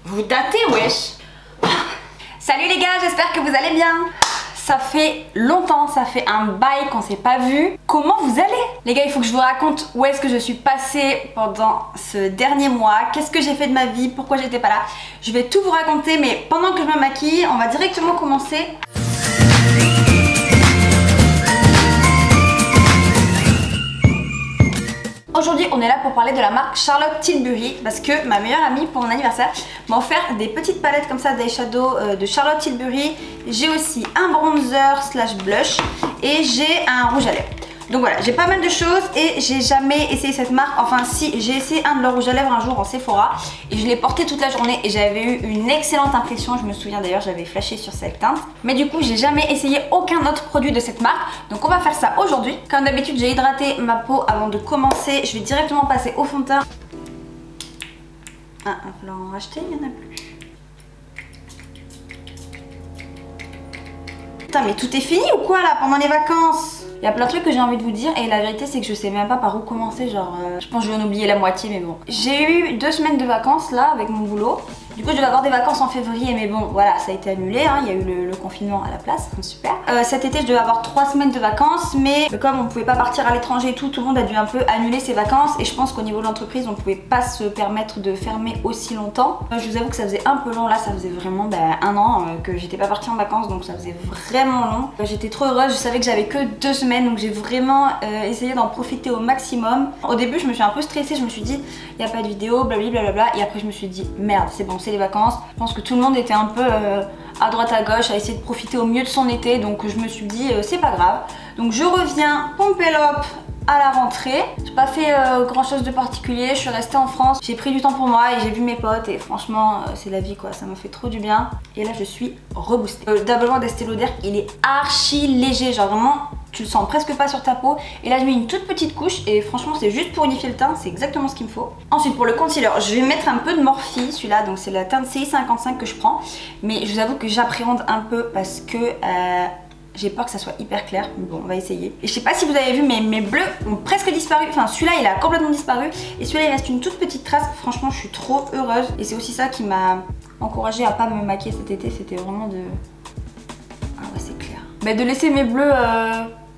Vous datez, wesh. Salut les gars, j'espère que vous allez bien. Ça fait longtemps, ça fait un bail qu'on s'est pas vu. Comment vous allez? Les gars, il faut que je vous raconte où est-ce que je suis passée pendant ce dernier mois. Qu'est-ce que j'ai fait de ma vie? Pourquoi j'étais pas là? Je vais tout vous raconter, mais pendant que je me maquille, on va directement commencer. Aujourd'hui, on est là pour parler de la marque Charlotte Tilbury parce que ma meilleure amie pour mon anniversaire m'a offert des petites palettes comme ça d'eyeshadow de Charlotte Tilbury. J'ai aussi un bronzer slash blush et j'ai un rouge à lèvres. Donc voilà, j'ai pas mal de choses et j'ai jamais essayé cette marque. Enfin si, j'ai essayé un de leurs rouges à lèvres un jour en Sephora et je l'ai porté toute la journée et j'avais eu une excellente impression. Je me souviens d'ailleurs, j'avais flashé sur cette teinte. Mais du coup, j'ai jamais essayé aucun autre produit de cette marque. Donc on va faire ça aujourd'hui. Comme d'habitude, j'ai hydraté ma peau avant de commencer. Je vais directement passer au fond de teint. Ah, il va falloir en racheter, il n'y en a plus. Putain, mais tout est fini ou quoi là pendant les vacances? Il y a plein de trucs que j'ai envie de vous dire et la vérité c'est que je sais même pas par où commencer, genre je pense que je vais en oublier la moitié, mais bon. J'ai eu 2 semaines de vacances là avec mon boulot. Du coup je devais avoir des vacances en février, mais bon voilà, ça a été annulé, hein. Il y a eu le confinement à la place, super. Cet été je devais avoir 3 semaines de vacances, mais comme on pouvait pas partir à l'étranger et tout le monde a dû un peu annuler ses vacances. Et je pense qu'au niveau de l'entreprise on pouvait pas se permettre de fermer aussi longtemps. Je vous avoue que ça faisait un peu long, là ça faisait vraiment 1 an que j'étais pas partie en vacances, donc ça faisait vraiment long. J'étais trop heureuse, je savais que j'avais que 2 semaines, donc j'ai vraiment essayé d'en profiter au maximum. Au début je me suis un peu stressée, je me suis dit il n'y a pas de vidéo, blablabla, et après je me suis dit merde, c'est bon, c'est les vacances. Je pense que tout le monde était un peu à droite à gauche à essayer de profiter au mieux de son été, donc je me suis dit c'est pas grave. Donc je reviens pompelope à la rentrée. J'ai pas fait grand chose de particulier, je suis restée en France, j'ai pris du temps pour moi et j'ai vu mes potes et franchement c'est la vie quoi, ça m'a fait trop du bien. Et là je suis reboostée. D'abord d'Estée Lauder, il est archi léger, genre vraiment tu le sens presque pas sur ta peau. Et là je mets une toute petite couche et franchement c'est juste pour unifier le teint, c'est exactement ce qu'il me faut. Ensuite pour le concealer, je vais mettre un peu de Morphe, celui-là, donc c'est la teinte CI55 que je prends. Mais je vous avoue que j'appréhende un peu parce que j'ai peur que ça soit hyper clair, mais bon on va essayer. Et je sais pas si vous avez vu mais mes bleus ont presque disparu, enfin celui-là il a complètement disparu et celui-là il reste une toute petite trace. Franchement je suis trop heureuse et c'est aussi ça qui m'a encouragée à pas me maquiller cet été, c'était vraiment de... Ah ouais c'est clair. Mais de laisser mes bleus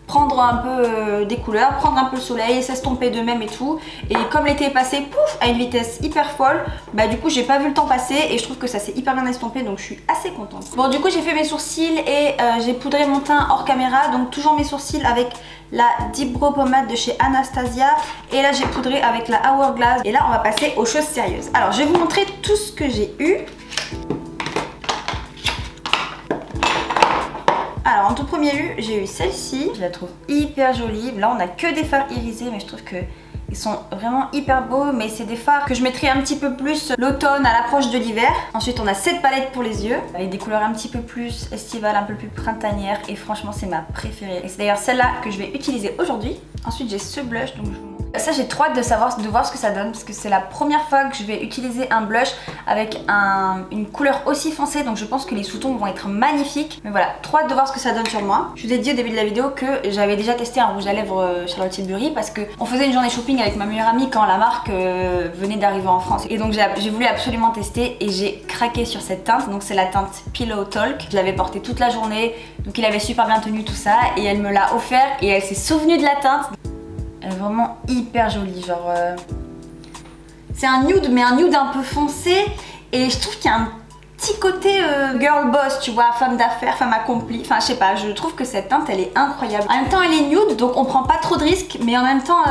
prendre un peu des couleurs, prendre un peu le soleil, s'estomper d'eux-mêmes et tout. Et comme l'été est passé, pouf, à une vitesse hyper folle, bah du coup j'ai pas vu le temps passer et je trouve que ça s'est hyper bien estompé, donc je suis assez contente. Bon du coup j'ai fait mes sourcils et j'ai poudré mon teint hors caméra, donc toujours mes sourcils avec la Deep Brow Pommade de chez Anastasia. Et là j'ai poudré avec la Hourglass. Et là on va passer aux choses sérieuses. Alors je vais vous montrer tout ce que j'ai eu. Alors en tout premier lieu, j'ai eu celle-ci, je la trouve hyper jolie. Là on a que des fards irisés, mais je trouve que ils sont vraiment hyper beaux, mais c'est des fards que je mettrai un petit peu plus l'automne à l'approche de l'hiver. Ensuite on a cette palette pour les yeux, avec des couleurs un petit peu plus estivales, un peu plus printanières, et franchement c'est ma préférée. Et c'est d'ailleurs celle-là que je vais utiliser aujourd'hui. Ensuite j'ai ce blush, donc je vous montre. Ça j'ai trop hâte de voir ce que ça donne, parce que c'est la première fois que je vais utiliser un blush avec une couleur aussi foncée, donc je pense que les sous-tons vont être magnifiques. Mais voilà, trop hâte de voir ce que ça donne sur moi. Je vous ai dit au début de la vidéo que j'avais déjà testé un rouge à lèvres Charlotte Tilbury parce qu'on faisait une journée shopping avec ma meilleure amie quand la marque venait d'arriver en France. Et donc j'ai voulu absolument tester et j'ai craqué sur cette teinte. Donc c'est la teinte Pillow Talk. Je l'avais portée toute la journée, donc il avait super bien tenu tout ça et elle me l'a offert et elle s'est souvenue de la teinte. Elle est vraiment hyper jolie, genre c'est un nude, mais un nude un peu foncé, et je trouve qu'il y a un petit côté girl boss, tu vois, femme d'affaires, femme accomplie. Enfin je sais pas, je trouve que cette teinte elle est incroyable. En même temps elle est nude, donc on prend pas trop de risques, mais en même temps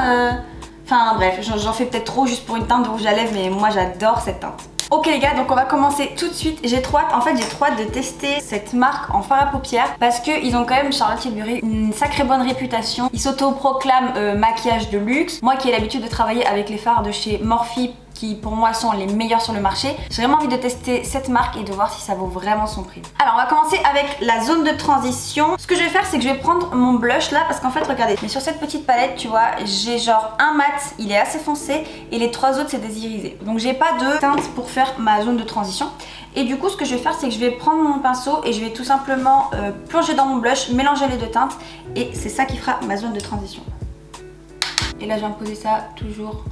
enfin bref, j'en fais peut-être trop juste pour une teinte de rouge à lèvres, mais moi j'adore cette teinte. Ok les gars, donc on va commencer tout de suite. J'ai trop hâte, en fait j'ai trop hâte de tester cette marque en fard à paupières parce qu'ils ont quand même, Charlotte Tilbury, une sacrée bonne réputation. Ils s'auto-proclament maquillage de luxe. Moi qui ai l'habitude de travailler avec les fards de chez Morphe, qui pour moi sont les meilleurs sur le marché, j'ai vraiment envie de tester cette marque et de voir si ça vaut vraiment son prix. Alors on va commencer avec la zone de transition. Ce que je vais faire c'est que je vais prendre mon blush là, parce qu'en fait regardez, mais sur cette petite palette tu vois, j'ai genre un mat, il est assez foncé, et les 3 autres c'est des irisés. Donc j'ai pas de teinte pour faire ma zone de transition. Et du coup ce que je vais faire c'est que je vais prendre mon pinceau et je vais tout simplement plonger dans mon blush, mélanger les 2 teintes, et c'est ça qui fera ma zone de transition. Et là je vais me poser ça toujours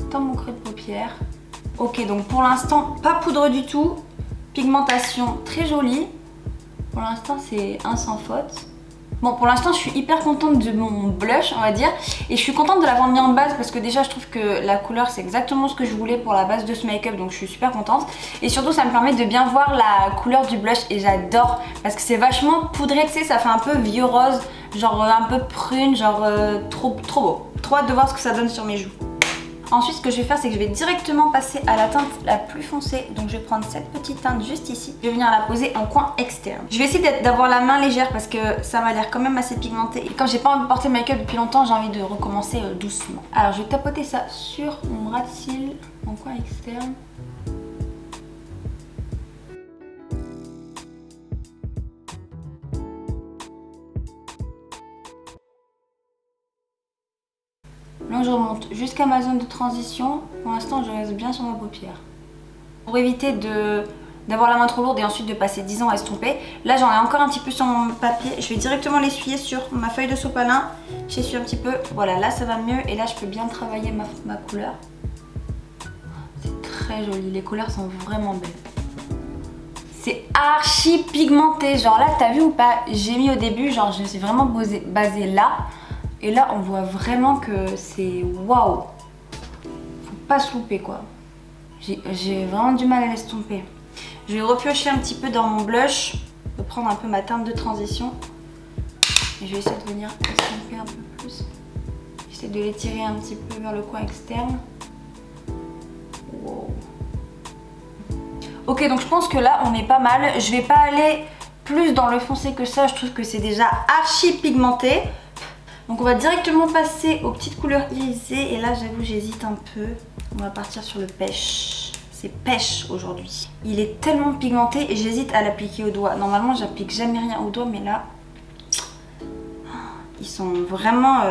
dans mon creux de paupière Ok, donc pour l'instant, pas poudre du tout. Pigmentation très jolie. Pour l'instant, c'est un sans faute. Bon, pour l'instant, je suis hyper contente de mon blush, on va dire. Et je suis contente de l'avoir mis en base parce que déjà, je trouve que la couleur, c'est exactement ce que je voulais pour la base de ce make-up. Donc, je suis super contente. Et surtout, ça me permet de bien voir la couleur du blush. Et j'adore parce que c'est vachement poudré, tu sais, ça fait un peu vieux rose. Genre un peu prune, genre trop beau. Trop hâte de voir ce que ça donne sur mes joues. Ensuite, ce que je vais faire, c'est que je vais directement passer à la teinte la plus foncée. Donc, je vais prendre cette petite teinte juste ici. Je vais venir la poser en coin externe. Je vais essayer d'avoir la main légère parce que ça m'a l'air quand même assez pigmenté. Et comme j'ai pas envie de porter le make-up depuis longtemps, j'ai envie de recommencer doucement. Alors, je vais tapoter ça sur mon ras de cils en coin externe. Là, je remonte jusqu'à ma zone de transition. Pour l'instant, je reste bien sur ma paupière. Pour éviter d'avoir la main trop lourde et ensuite de passer 10 ans à estomper, là, j'en ai encore un petit peu sur mon papier. Je vais directement l'essuyer sur ma feuille de sopalin. J'essuie un petit peu. Voilà, là, ça va mieux. Et là, je peux bien travailler ma couleur. C'est très joli. Les couleurs sont vraiment belles. C'est archi pigmenté. Genre là, t'as vu ou pas? J'ai mis au début, genre, je me suis vraiment basée là. Et là, on voit vraiment que c'est waouh! Faut pas se louper quoi. J'ai vraiment du mal à l'estomper. Je vais repiocher un petit peu dans mon blush. Je vais prendre un peu ma teinte de transition. Et je vais essayer de venir estomper un peu plus. J'essaie de l'étirer un petit peu vers le coin externe. Wow. Ok, donc je pense que là, on est pas mal. Je vais pas aller plus dans le foncé que ça. Je trouve que c'est déjà archi pigmenté. Donc on va directement passer aux petites couleurs irisées. Et là j'avoue j'hésite un peu. On va partir sur le pêche. C'est pêche aujourd'hui. Il est tellement pigmenté et j'hésite à l'appliquer au doigt. Normalement j'applique jamais rien au doigt, mais là ils sont vraiment...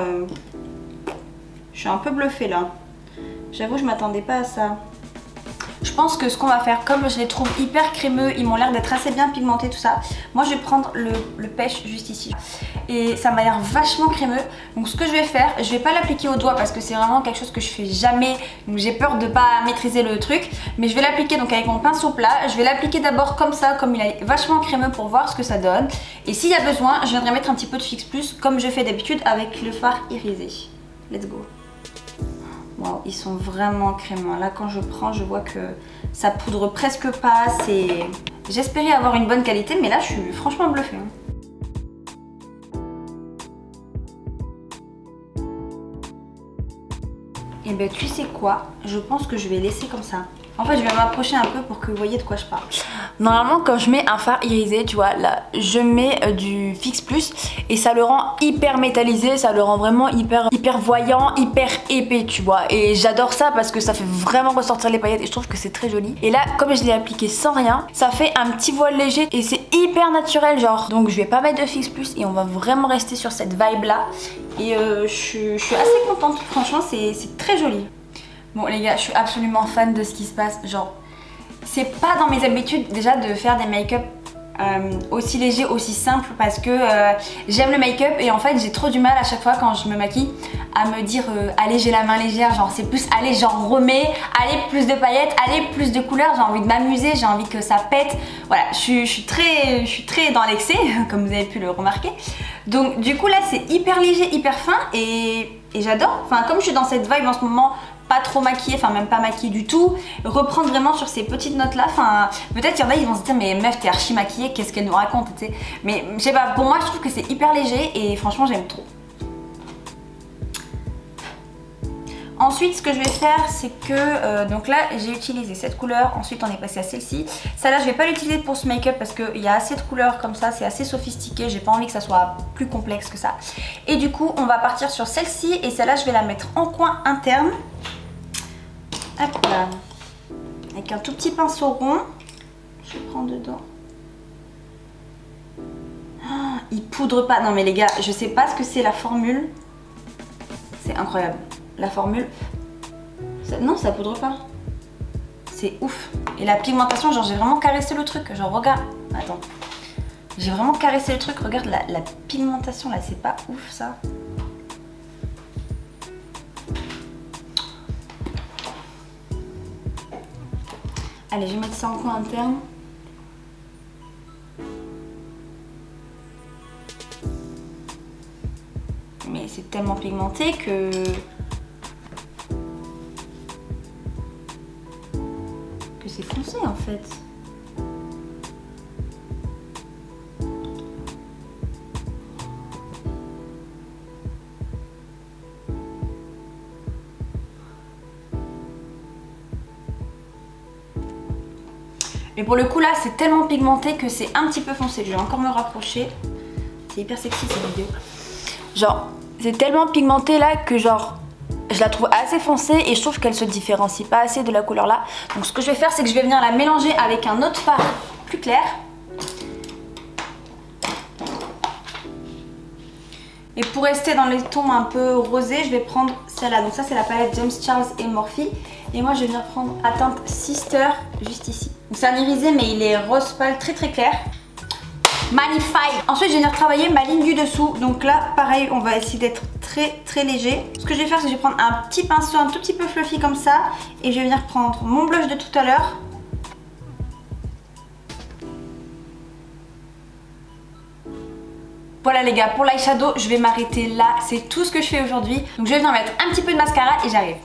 Je suis un peu bluffée là. J'avoue je m'attendais pas à ça. Je pense que ce qu'on va faire, comme je les trouve hyper crémeux, ils m'ont l'air d'être assez bien pigmentés tout ça. Moi je vais prendre le pêche juste ici. Et ça m'a l'air vachement crémeux. Donc ce que je vais faire, je vais pas l'appliquer au doigt parce que c'est vraiment quelque chose que je fais jamais. Donc j'ai peur de pas maîtriser le truc. Mais je vais l'appliquer donc avec mon pinceau plat. Je vais l'appliquer d'abord comme ça, comme il est vachement crémeux pour voir ce que ça donne. Et s'il y a besoin, je viendrai mettre un petit peu de Fix Plus comme je fais d'habitude avec le fard irisé. Let's go. Wow, ils sont vraiment crémeux. Là, quand je prends, je vois que ça poudre presque pas. J'espérais avoir une bonne qualité, mais là, je suis franchement bluffée. Et ben, tu sais quoi? Je pense que je vais laisser comme ça. En fait, je vais m'approcher un peu pour que vous voyez de quoi je parle. Normalement, quand je mets un fard irisé, tu vois, là, je mets du Fix Plus et ça le rend hyper métallisé, ça le rend vraiment hyper voyant, hyper épais, tu vois. Et j'adore ça parce que ça fait vraiment ressortir les paillettes et je trouve que c'est très joli. Et là, comme je l'ai appliqué sans rien, ça fait un petit voile léger et c'est hyper naturel, genre. Donc, je vais pas mettre de Fix Plus et on va vraiment rester sur cette vibe là. Et je suis assez contente, franchement, c'est très joli. Bon les gars, je suis absolument fan de ce qui se passe, genre c'est pas dans mes habitudes déjà de faire des make-up aussi légers, aussi simples parce que j'aime le make-up et en fait j'ai trop du mal à chaque fois quand je me maquille à me dire allez j'ai la main légère, genre c'est plus allez j'en remets, allez plus de paillettes, allez plus de couleurs, j'ai envie de m'amuser, j'ai envie que ça pète, voilà je suis très dans l'excès comme vous avez pu le remarquer. Donc du coup là c'est hyper léger, hyper fin et j'adore, enfin comme je suis dans cette vibe en ce moment, pas trop maquillée, enfin même pas maquillée du tout, reprendre vraiment sur ces petites notes là, enfin peut-être qu'il y en a ils vont se dire mais meuf t'es archi maquillée, qu'est-ce qu'elle nous raconte, tu sais, mais je sais pas, pour moi je trouve que c'est hyper léger et franchement j'aime trop. Ensuite ce que je vais faire c'est que donc là j'ai utilisé cette couleur, ensuite on est passé à celle-ci. Celle-là je vais pas l'utiliser pour ce make-up parce qu'il y a assez de couleurs comme ça, c'est assez sophistiqué, j'ai pas envie que ça soit plus complexe que ça. Et du coup on va partir sur celle-ci et celle-là je vais la mettre en coin interne. Hop là. Avec un tout petit pinceau rond, je prends dedans. Oh, il poudre pas, non mais les gars, je sais pas ce que c'est la formule. C'est incroyable. La formule, non ça poudre pas, c'est ouf. Et la pigmentation, genre j'ai vraiment caressé le truc, genre regarde, attends, j'ai vraiment caressé le truc, regarde la pigmentation là, c'est pas ouf ça. Allez, je vais mettre ça en coin interne. Mais c'est tellement pigmenté que... c'est foncé en fait. Mais pour le coup là c'est tellement pigmenté que c'est un petit peu foncé. Je vais encore me rapprocher. C'est hyper sexy cette vidéo. Genre c'est tellement pigmenté là que genre je la trouve assez foncée et je trouve qu'elle se différencie pas assez de la couleur là. Donc ce que je vais faire c'est que je vais venir la mélanger avec un autre fard plus clair. Et pour rester dans les tons un peu rosés, je vais prendre celle-là. Donc ça c'est la palette James Charles et Morphe. Et moi je vais venir prendre la teinte Sister juste ici. Donc c'est un irisé mais il est rose pâle très très clair. Magnifique. Ensuite je vais venir travailler ma ligne du dessous. Donc là pareil on va essayer d'être très léger. Ce que je vais faire c'est que je vais prendre un petit pinceau un tout petit peu fluffy comme ça. Et je vais venir prendre mon blush de tout à l'heure. Voilà les gars, pour l'eyeshadow je vais m'arrêter là. C'est tout ce que je fais aujourd'hui. Donc je vais venir mettre un petit peu de mascara et j'arrive.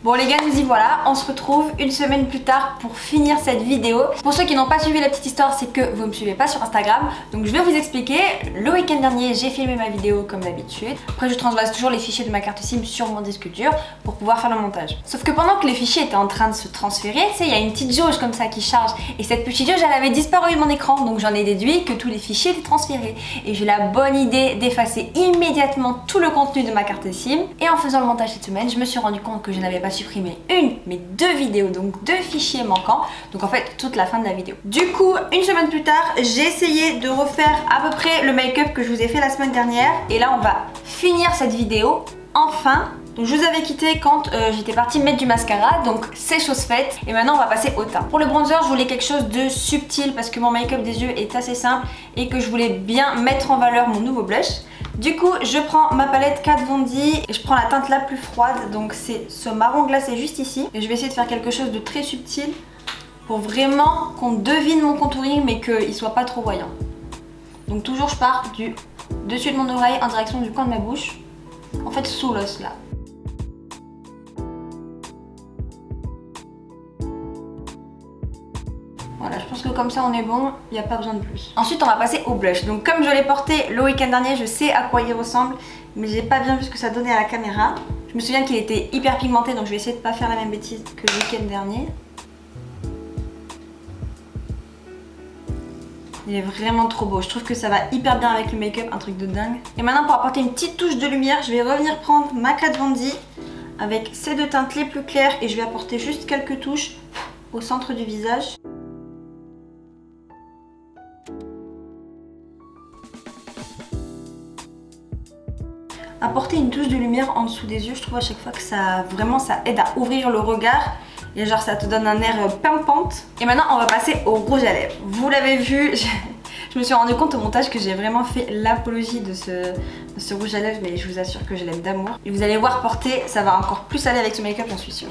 Bon les gars, nous y voilà, on se retrouve une semaine plus tard pour finir cette vidéo. Pour ceux qui n'ont pas suivi la petite histoire, c'est que vous ne me suivez pas sur Instagram. Donc je vais vous expliquer. Le week-end dernier, j'ai filmé ma vidéo comme d'habitude. Après je transvase toujours les fichiers de ma carte SIM sur mon disque dur pour pouvoir faire le montage. Sauf que pendant que les fichiers étaient en train de se transférer, tu sais, il y a une petite jauge comme ça qui charge. Et cette petite jauge, elle avait disparu de mon écran. Donc j'en ai déduit que tous les fichiers étaient transférés. Et j'ai eu la bonne idée d'effacer immédiatement tout le contenu de ma carte SIM. Et en faisant le montage cette semaine, je me suis rendu compte que je n'avais pas supprimer une mais deux vidéos, donc deux fichiers manquants, donc en fait toute la fin de la vidéo. Du coup une semaine plus tard j'ai essayé de refaire à peu près le make-up que je vous ai fait la semaine dernière et là on va finir cette vidéo enfin. Donc je vous avais quitté quand j'étais partie mettre du mascara, donc c'est chose faite et maintenant on va passer au teint. Pour le bronzer je voulais quelque chose de subtil parce que mon make-up des yeux est assez simple et que je voulais bien mettre en valeur mon nouveau blush. Du coup je prends ma palette Kat Von D et je prends la teinte la plus froide, donc c'est ce marron glacé juste ici. Et je vais essayer de faire quelque chose de très subtil pour vraiment qu'on devine mon contouring mais qu'il soit pas trop voyant. Donc toujours je pars du dessus de mon oreille en direction du coin de ma bouche, en fait sous l'os là. Voilà, je pense que comme ça on est bon, il n'y a pas besoin de plus. Ensuite on va passer au blush. Donc comme je l'ai porté le week-end dernier, je sais à quoi il ressemble, mais j'ai pas bien vu ce que ça donnait à la caméra. Je me souviens qu'il était hyper pigmenté, donc je vais essayer de pas faire la même bêtise que le week-end dernier. Il est vraiment trop beau, je trouve que ça va hyper bien avec le make-up, un truc de dingue. Et maintenant pour apporter une petite touche de lumière, je vais revenir prendre ma Kat Von D avec ces deux teintes les plus claires et je vais apporter juste quelques touches au centre du visage. Apporter une touche de lumière en dessous des yeux, je trouve à chaque fois que ça aide à ouvrir le regard et genre ça te donne un air pimpante. Et maintenant on va passer au rouge à lèvres. Vous l'avez vu, je me suis rendu compte au montage que j'ai vraiment fait l'apologie de ce rouge à lèvres, mais je vous assure que je l'aime d'amour. Et vous allez voir porter, ça va encore plus aller avec ce make-up, j'en suis sûre.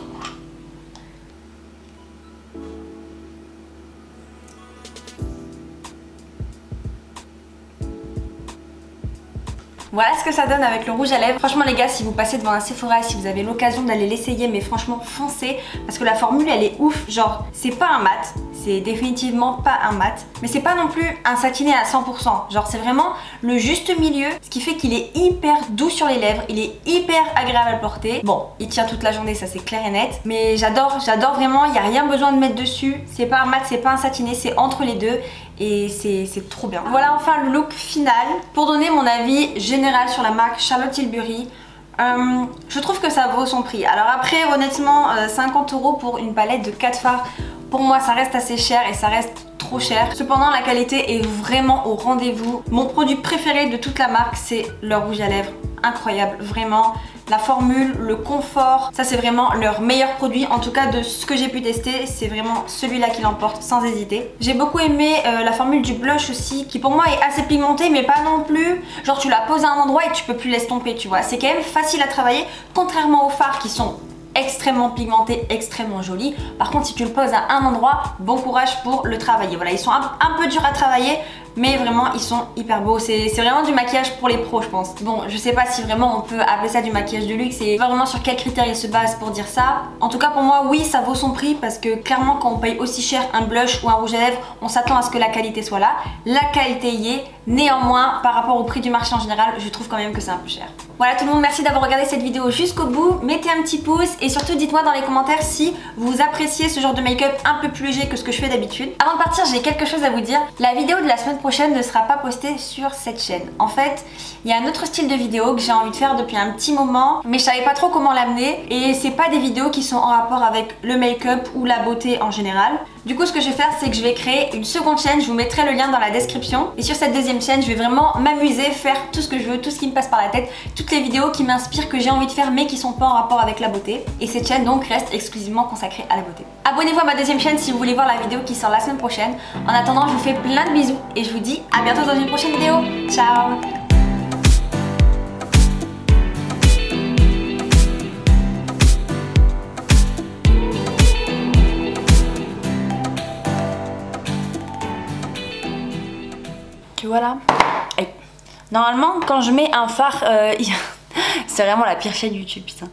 Voilà ce que ça donne avec le rouge à lèvres. Franchement les gars, si vous passez devant un Sephora, si vous avez l'occasion d'aller l'essayer, mais franchement foncez parce que la formule elle est ouf. Genre c'est pas un mat, c'est définitivement pas un mat, mais c'est pas non plus un satiné à 100%. Genre c'est vraiment le juste milieu, ce qui fait qu'il est hyper doux sur les lèvres, il est hyper agréable à porter. Bon, il tient toute la journée, ça c'est clair et net, mais j'adore vraiment, il n'y a rien besoin de mettre dessus. C'est pas un mat, c'est pas un satiné, c'est entre les deux. Et c'est trop bien. Voilà enfin le look final. Pour donner mon avis général sur la marque Charlotte Tilbury, je trouve que ça vaut son prix. Alors après honnêtement 50 € pour une palette de 4 fards, pour moi ça reste assez cher et ça reste trop cher. Cependant la qualité est vraiment au rendez-vous. Mon produit préféré de toute la marque c'est leur rouge à lèvres. Incroyable, vraiment. La formule, le confort, ça c'est vraiment leur meilleur produit. En tout cas de ce que j'ai pu tester, c'est vraiment celui-là qui l'emporte sans hésiter. J'ai beaucoup aimé la formule du blush aussi, qui pour moi est assez pigmentée mais pas non plus. Genre tu la poses à un endroit et tu peux plus l'estomper, tu vois. C'est quand même facile à travailler, contrairement aux fards qui sont extrêmement pigmenté, extrêmement joli. Par contre, si tu le poses à un endroit, bon courage pour le travailler. Voilà, ils sont un peu durs à travailler, mais vraiment ils sont hyper beaux. C'est vraiment du maquillage pour les pros, je pense. Bon, je sais pas si vraiment on peut appeler ça du maquillage de luxe et vraiment sur quels critères ils se basent pour dire ça. En tout cas pour moi, oui, ça vaut son prix parce que clairement quand on paye aussi cher un blush ou un rouge à lèvres, on s'attend à ce que la qualité soit là. La qualité y est, néanmoins par rapport au prix du marché en général, je trouve quand même que c'est un peu cher. Voilà tout le monde, merci d'avoir regardé cette vidéo jusqu'au bout. Mettez un petit pouce et surtout dites-moi dans les commentaires si vous appréciez ce genre de make-up un peu plus léger que ce que je fais d'habitude. Avant de partir, j'ai quelque chose à vous dire. La vidéo de la semaine prochaine ne sera pas postée sur cette chaîne. En fait, il y a un autre style de vidéo que j'ai envie de faire depuis un petit moment, mais je savais pas trop comment l'amener et c'est pas des vidéos qui sont en rapport avec le make-up ou la beauté en général. Du coup, ce que je vais faire, c'est que je vais créer une seconde chaîne, je vous mettrai le lien dans la description. Et sur cette deuxième chaîne, je vais vraiment m'amuser, faire tout ce que je veux, tout ce qui me passe par la tête, toutes les vidéos qui m'inspirent, que j'ai envie de faire mais qui sont pas en rapport avec la beauté. Et cette chaîne donc reste exclusivement consacrée à la beauté. Abonnez-vous à ma deuxième chaîne si vous voulez voir la vidéo qui sort la semaine prochaine. En attendant, je vous fais plein de bisous et je vous dis à bientôt dans une prochaine vidéo. Ciao! Voilà. Et normalement, quand je mets un fard, c'est vraiment la pire chaîne YouTube, putain.